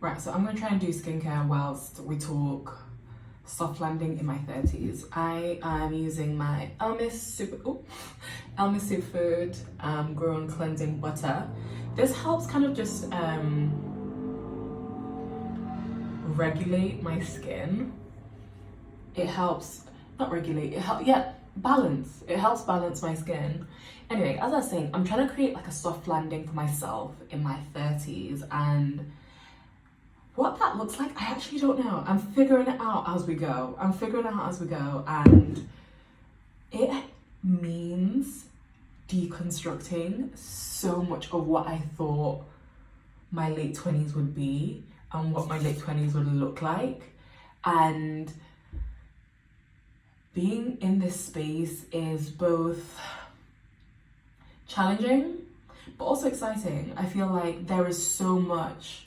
Right, so I'm gonna try and do skincare whilst we talk soft landing in my 30s. I am using my Elmis Superfood Grown Cleansing Butter. This helps kind of just regulate my skin. It helps, not regulate, balance. It helps balance my skin. Anyway, as I was saying, I'm trying to create like a soft landing for myself in my 30s, and what that looks like, I actually don't know. I'm figuring it out as we go. And it means deconstructing so much of what I thought my late 20s would be and what my late 20s would look like. And being in this space is both challenging but also exciting. I feel like there is so much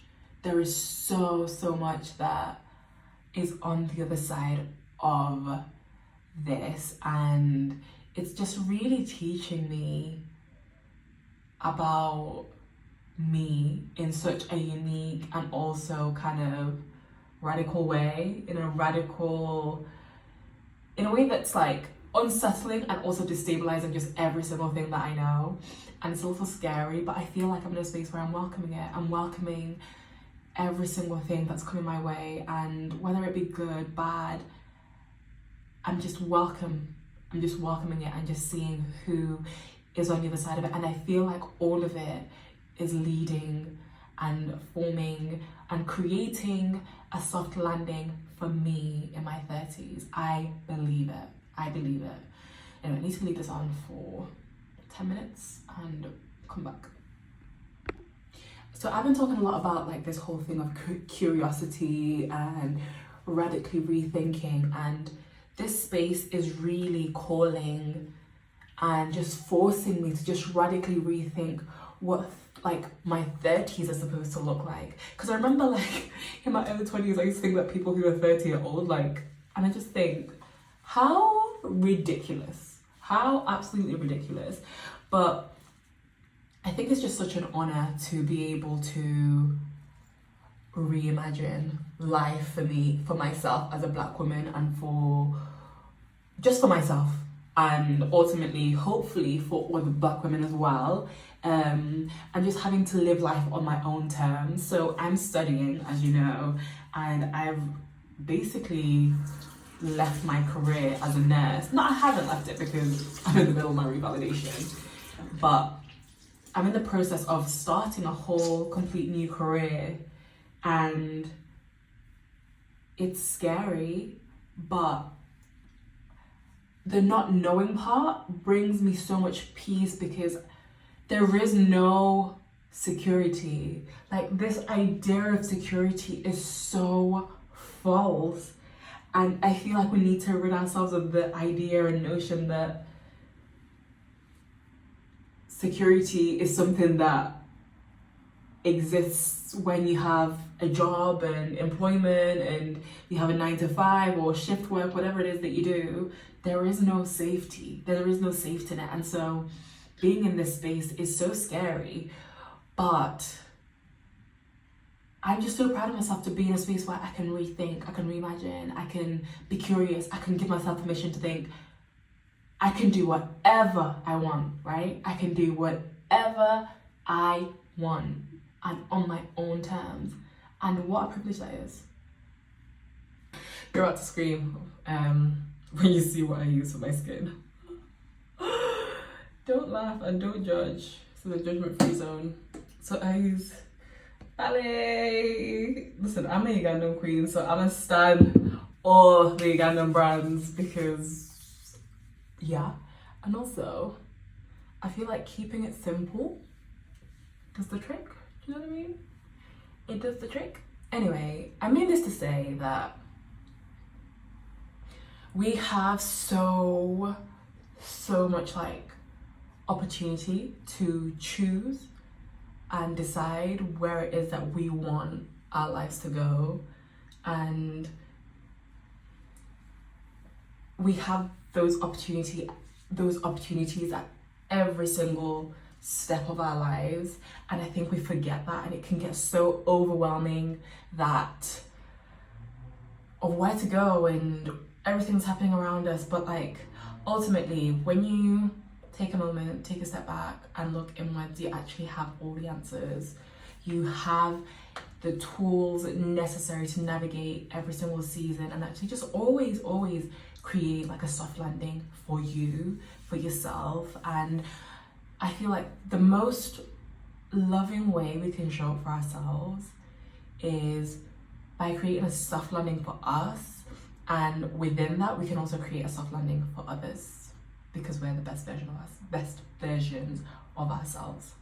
that is on the other side of this, and it's just really teaching me about me in such a unique and also kind of radical way, in a way that's like unsettling and also destabilizing just every single thing that I know. And it's a little scary, but I feel like I'm in a space where I'm welcoming it. I'm welcoming every single thing that's coming my way, and whether it be good, bad, I'm just welcoming it and just seeing who is on the other side of it. And I feel like all of it is leading and forming and creating a soft landing for me in my 30s. I believe it. Anyway, I need to leave this on for 10 minutes and come back. So I've been talking a lot about like this whole thing of curiosity and radically rethinking, and this space is really calling and just forcing me to just radically rethink what like my 30s are supposed to look like. Because I remember like in my early 20s I used to think that people who are 30 are old, like, and I just think how absolutely ridiculous. But I think it's just such an honor to be able to reimagine life for me, for myself as a Black woman, and for myself, and ultimately, hopefully, for other Black women as well. And just having to live life on my own terms. So I'm studying, as you know, and I've basically left my career as a nurse. No, I haven't left it because I'm in the middle of my revalidation, but I'm in the process of starting a whole complete new career, and it's scary, but the not knowing part brings me so much peace, because there is no security. Like, this idea of security is so false, and I feel like we need to rid ourselves of the idea and notion that security is something that exists when you have a job and employment and you have a 9 to 5 or shift work, whatever it is that you do. There is no safety. There is no safety net. And so being in this space is so scary, but I'm just so proud of myself to be in a space where I can rethink, I can reimagine, I can be curious, I can give myself permission to think, I can do whatever I want, right? I can do whatever I want, and on my own terms. And what a privilege that is. You're about to scream when you see what I use for my skin. Don't laugh and don't judge. This is a judgment-free zone. So I use Ballet. Listen, I'm a Ugandan queen, so I'm gonna stand all the Ugandan brands because, yeah. And also, I feel like keeping it simple does the trick. Do you know what I mean? It does the trick. Anyway, I mean this to say that we have so much like opportunity to choose and decide where it is that we want our lives to go, and we have those opportunities at every single step of our lives, and I think we forget that, and it can get so overwhelming that of where to go and everything's happening around us. But like ultimately, when you take a moment, take a step back and look inwards, you actually have all the answers. You have the tools necessary to navigate every single season and actually just always create like a soft landing for you, for yourself. And I feel like the most loving way we can show up for ourselves is by creating a soft landing for us, and within that we can also create a soft landing for others, because we're the best versions of ourselves.